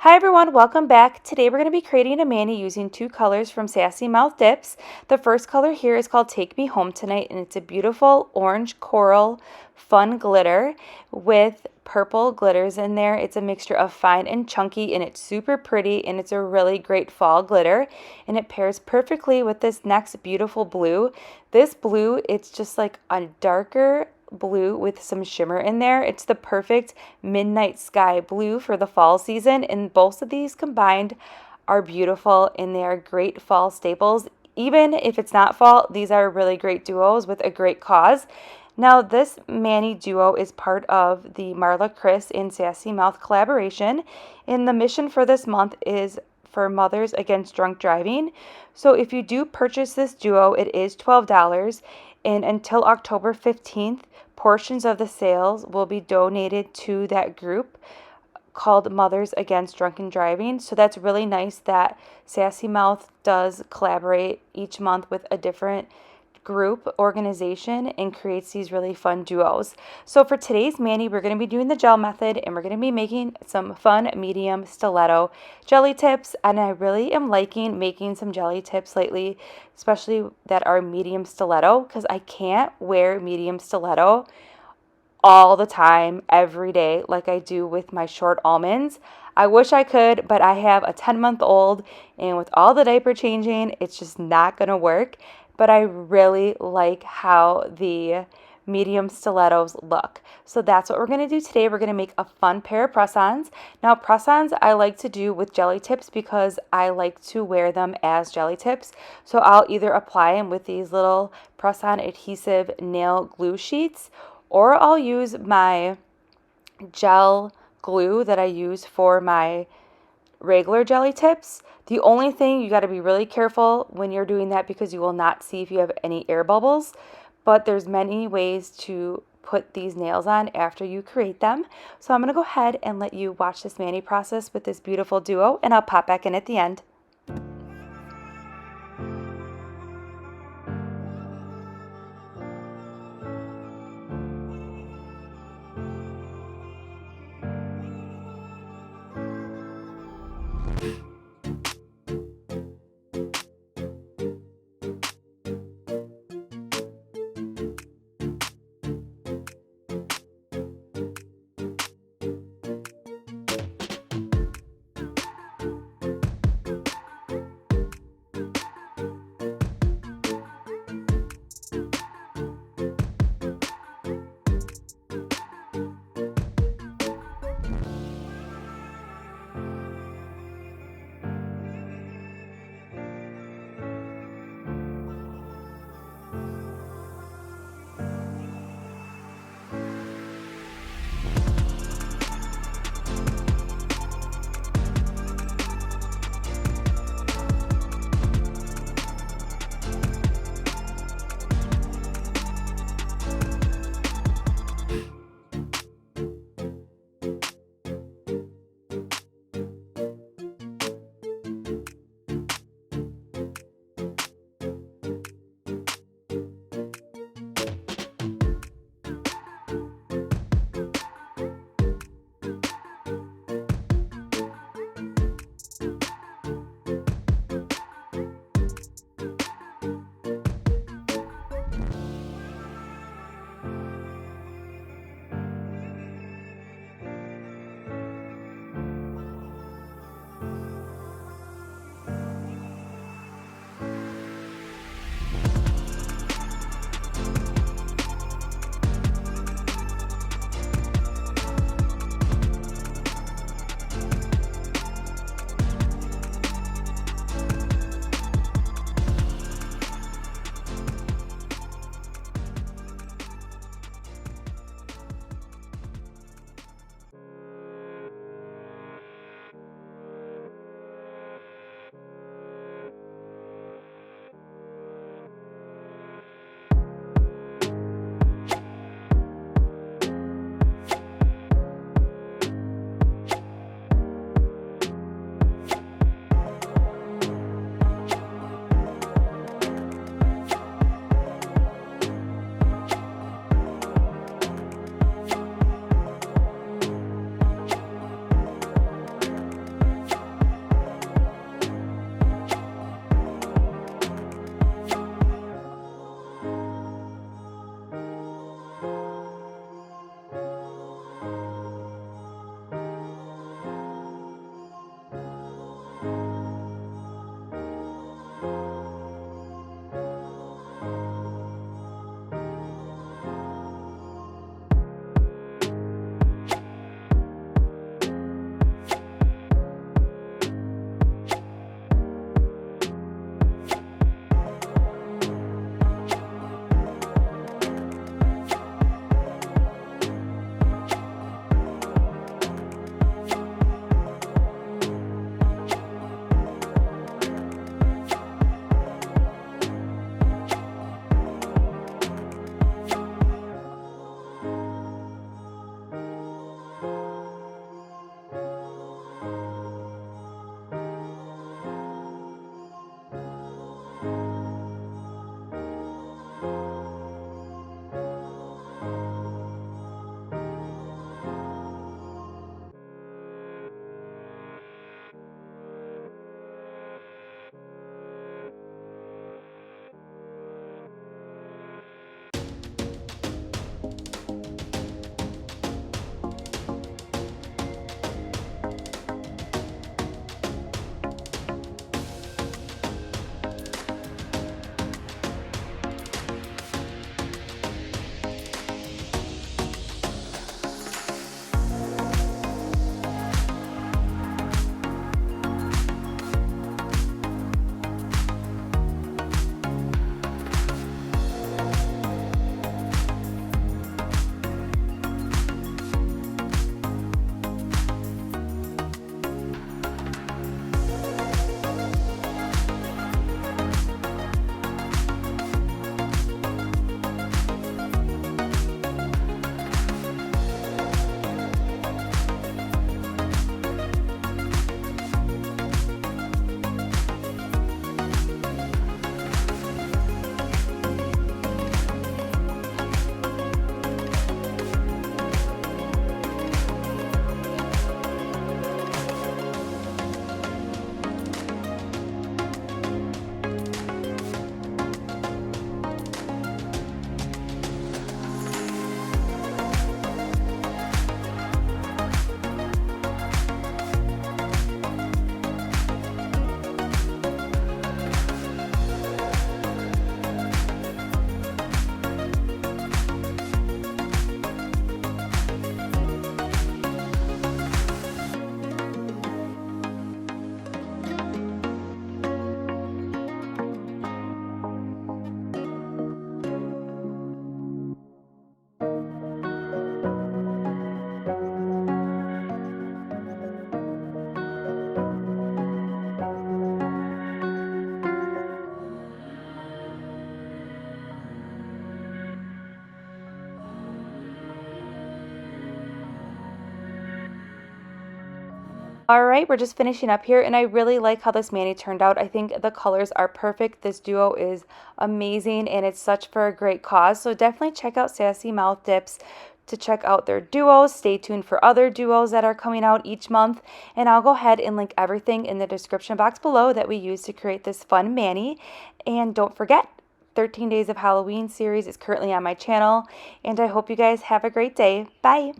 Hi everyone, welcome back. Today we're going to be creating a mani using two colors from Sassy Mouth Dips. The first color here is called Take Me Home Tonight, and it's a beautiful orange coral fun glitter with purple glitters in there. It's a mixture of fine and chunky, and it's super pretty, and it's a really great fall glitter, and it pairs perfectly with this next beautiful blue. This blue, it's just like a darker blue with some shimmer in there. It's the perfect midnight sky blue for the fall season, and both of these combined are beautiful and they are great fall staples. Even if it's not fall, these are really great duos with a great cause. Now this mani duo is part of the Marla Chris and Sassy Mouth collaboration, and the mission for this month is for mothers against drunk driving. So if you do purchase this duo, it is $12, and until October 15th, portions of the sales will be donated to that group called Mothers Against Drunken Driving. So that's really nice that Sassy Mouth does collaborate each month with a different group organization and creates these really fun duos. So for today's mani, we're going to be doing the gel method, and we're going to be making some fun medium stiletto jelly tips. And I really am liking making some jelly tips lately, especially that are medium stiletto, because I can't wear medium stiletto all the time, every day, like I do with my short almonds. I wish I could, but I have a 10-month-old, and with all the diaper changing, it's just not going to work. But I really like how the medium stilettos look. So that's what we're going to do today. We're going to make a fun pair of press-ons. Now, press-ons I like to do with jelly tips because I like to wear them as jelly tips. So I'll either apply them with these little press-on adhesive nail glue sheets, or I'll use my gel glue that I use for my regular jelly tips. The only thing, you got to be really careful when you're doing that because you will not see if you have any air bubbles, but there's many ways to put these nails on after you create them. So I'm going to go ahead and let you watch this mani process with this beautiful duo, and I'll pop back in at the end. Alright, we're just finishing up here, and I really like how this mani turned out. I think the colors are perfect. This duo is amazing, and it's such for a great cause. So definitely check out Sassy Mouth Dips to check out their duos. Stay tuned for other duos that are coming out each month, and I'll go ahead and link everything in the description box below that we use to create this fun mani. And don't forget, 13 Days of Halloween series is currently on my channel, and I hope you guys have a great day. Bye!